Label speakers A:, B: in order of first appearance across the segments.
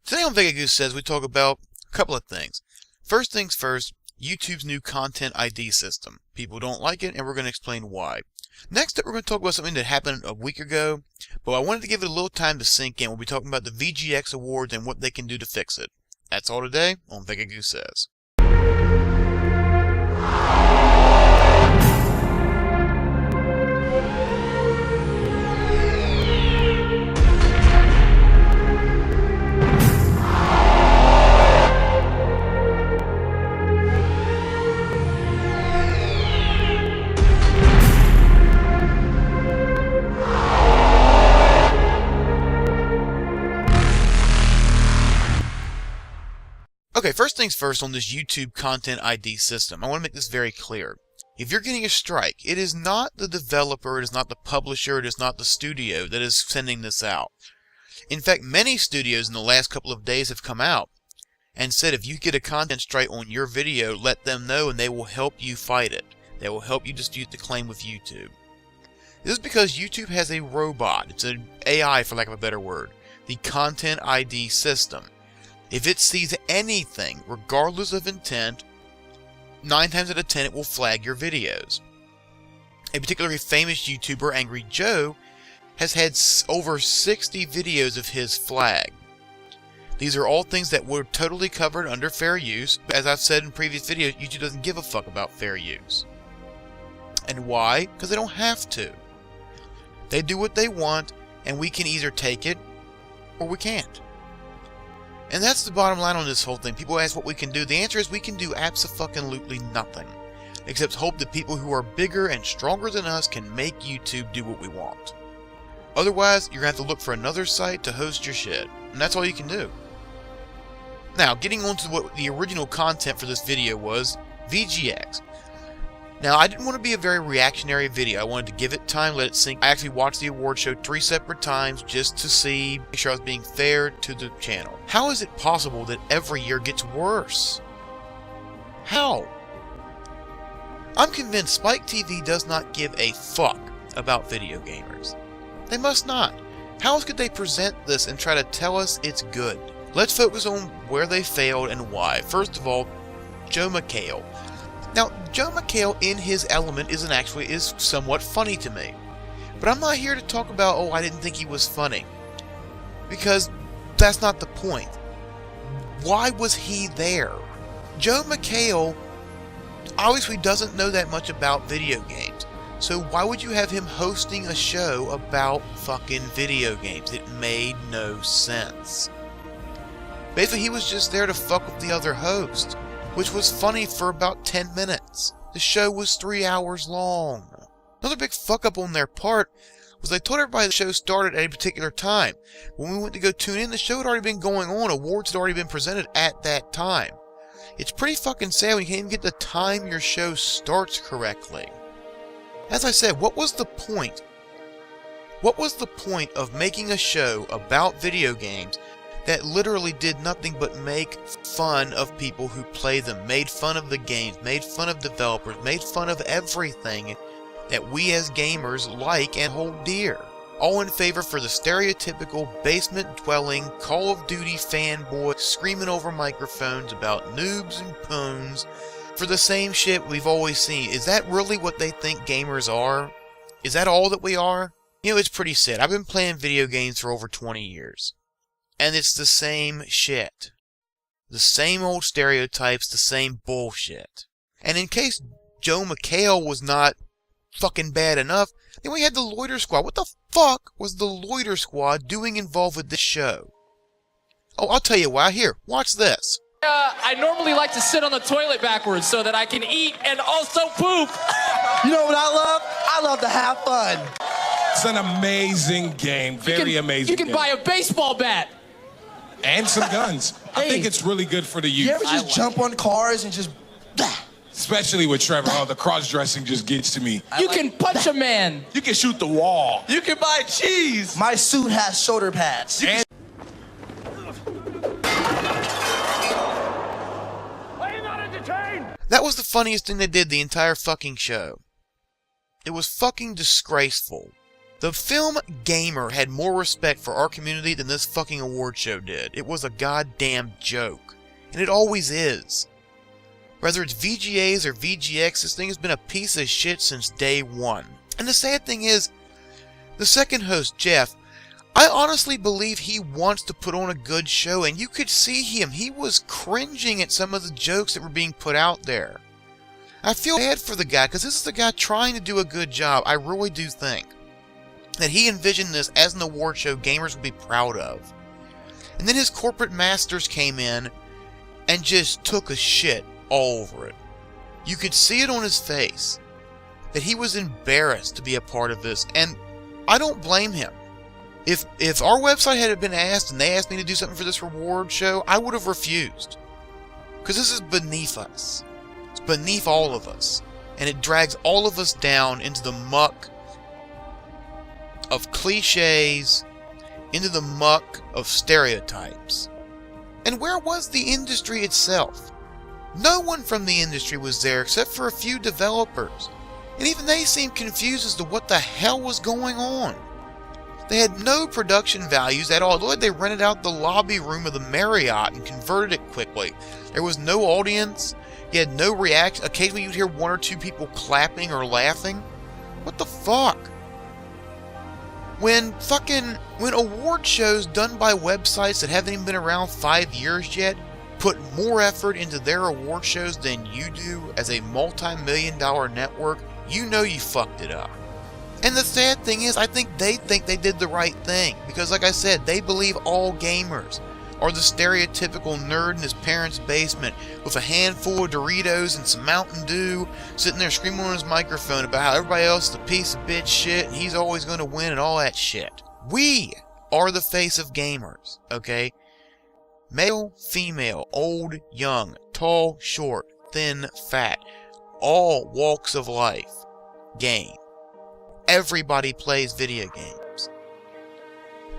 A: Today on Vega Goose Says, we talk about a couple of things. First things first, YouTube's new content ID system. People don't like it, and we're going to explain why. Next up, we're going to talk about something that happened a week ago, but I wanted to give it a little time to sink in. We'll be talking about the VGX awards and what they can do to fix it. That's all today on Vega Goose Says. Okay, first things first on this YouTube Content ID system. I want to make this very clear. If you're getting a strike, it is not the developer, it is not the publisher, it is not the studio that is sending this out. In fact, many studios in the last couple of days have come out and said if you get a content strike on your video, let them know and they will help you fight it. They will help you dispute the claim with YouTube. This is because YouTube has a robot. It's an AI, for lack of a better word. The Content ID system. If it sees anything, regardless of intent, 9 times out of 10 it will flag your videos. A particularly famous YouTuber, Angry Joe, has had over 60 videos of his flagged. These are all things that were totally covered under fair use. As I've said in previous videos, YouTube doesn't give a fuck about fair use. And why? Because they don't have to. They do what they want, and we can either take it or we can't. And that's the bottom line on this whole thing. People ask what we can do. The answer is we can do abso-fucking-lutely nothing. Except hope that people who are bigger and stronger than us can make YouTube do what we want. Otherwise, you're going to have to look for another site to host your shit. And that's all you can do. Now, getting on to what the original content for this video was, VGX. Now, I didn't want to be a very reactionary video. I wanted to give it time, let it sink. I actually watched the award show 3 separate times just to make sure I was being fair to the channel. How is it possible that every year gets worse? How? I'm convinced Spike TV does not give a fuck about video gamers. They must not. How else could they present this and try to tell us it's good? Let's focus on where they failed and why. First of all, Joe McHale. Now, Joe McHale in his element is somewhat funny to me. But I'm not here to talk about, oh, I didn't think he was funny. Because that's not the point. Why was he there? Joe McHale obviously doesn't know that much about video games. So why would you have him hosting a show about fucking video games? It made no sense. Basically, he was just there to fuck with the other host, which was funny for about 10 minutes. The show was 3 hours long. Another big fuck up on their part was they told everybody the show started at a particular time. When we went to go tune in, the show had already been going on. Awards had already been presented at that time. It's pretty fucking sad when you can't even get the time your show starts correctly. As I said, what was the point? What was the point of making a show about video games that literally did nothing but make fun of people who play them, made fun of the games, made fun of developers, made fun of everything that we as gamers like and hold dear? All in favor for the stereotypical basement-dwelling Call of Duty fanboy screaming over microphones about noobs and poons for the same shit we've always seen. Is that really what they think gamers are? Is that all that we are? You know, it's pretty sad. I've been playing video games for over 20 years. And it's the same shit. The same old stereotypes, the same bullshit. And in case Joe McHale was not fucking bad enough, then we had the Loiter Squad. What the fuck was the Loiter Squad doing involved with this show? Oh, I'll tell you why. Here, watch this.
B: I normally like to sit on the toilet backwards so that I can eat and also poop.
C: You know what I love? I love to have fun.
D: It's an amazing game. Very amazing.
B: You can buy a baseball bat.
D: And some guns. I think it's really good for the youth.
C: You ever just jump on cars and just...
D: Especially with Trevor. Oh, the cross-dressing just gets to me.
B: You can punch a man.
D: You can shoot the wall.
C: You can buy cheese. My suit has shoulder pads.
D: And
A: That was the funniest thing they did the entire fucking show. It was fucking disgraceful. The film Gamer had more respect for our community than this fucking award show did. It was a goddamn joke. And it always is. Whether it's VGAs or VGX, this thing has been a piece of shit since day one. And the sad thing is, the second host, Jeff, I honestly believe he wants to put on a good show, and you could see him. He was cringing at some of the jokes that were being put out there. I feel bad for the guy, because this is the guy trying to do a good job. I really do think that he envisioned this as an award show gamers would be proud of. And then his corporate masters came in and just took a shit all over it. You could see it on his face that he was embarrassed to be a part of this, and I don't blame him. If our website had been asked and they asked me to do something for this reward show, I would have refused. Because this is beneath us. It's beneath all of us. And it drags all of us down into the muck of cliches, into the muck of stereotypes. And where was the industry itself? No one from the industry was there except for a few developers. And even they seemed confused as to what the hell was going on. They had no production values at all. They rented out the lobby room of the Marriott and converted it quickly. There was no audience. You had no reaction. Occasionally you'd hear one or two people clapping or laughing. What the fuck? When award shows done by websites that haven't even been around 5 years yet put more effort into their award shows than you do as a multi-million-dollar network, you know you fucked it up. And the sad thing is, I think they did the right thing. Because like I said, they believe all gamers are the stereotypical nerd in his parents' basement with a handful of Doritos and some Mountain Dew, sitting there screaming on his microphone about how everybody else is a piece of bitch shit and he's always going to win and all that shit. We are the face of gamers, okay? Male, female, old, young, tall, short, thin, fat, all walks of life game. Everybody plays video games.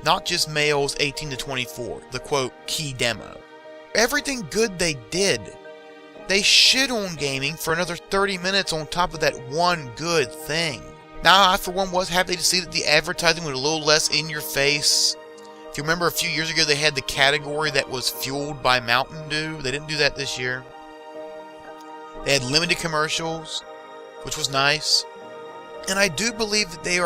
A: Not just males 18 to 24, the quote, key demo. Everything good they did, they shit on gaming for another 30 minutes on top of that one good thing. Now, I for one was happy to see that the advertising was a little less in your face. If you remember a few years ago, they had the category that was fueled by Mountain Dew. They didn't do that this year. They had limited commercials, which was nice. And I do believe that they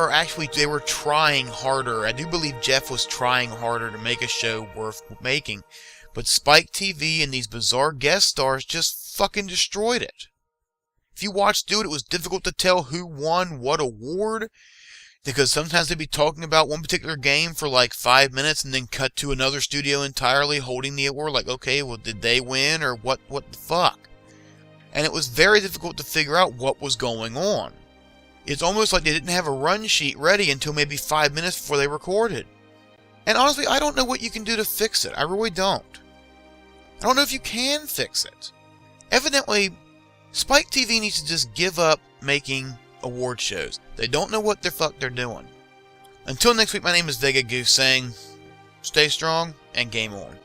A: were trying harder. I do believe Jeff was trying harder to make a show worth making. But Spike TV and these bizarre guest stars just fucking destroyed it. If you watched it was difficult to tell who won what award. Because sometimes they'd be talking about one particular game for like 5 minutes and then cut to another studio entirely holding the award. Like, okay, well, did they win or what the fuck? And it was very difficult to figure out what was going on. It's almost like they didn't have a run sheet ready until maybe 5 minutes before they recorded. And honestly, I don't know what you can do to fix it. I really don't. I don't know if you can fix it. Evidently, Spike TV needs to just give up making award shows. They don't know what the fuck they're doing. Until next week, my name is Vega Goose saying, stay strong and game on.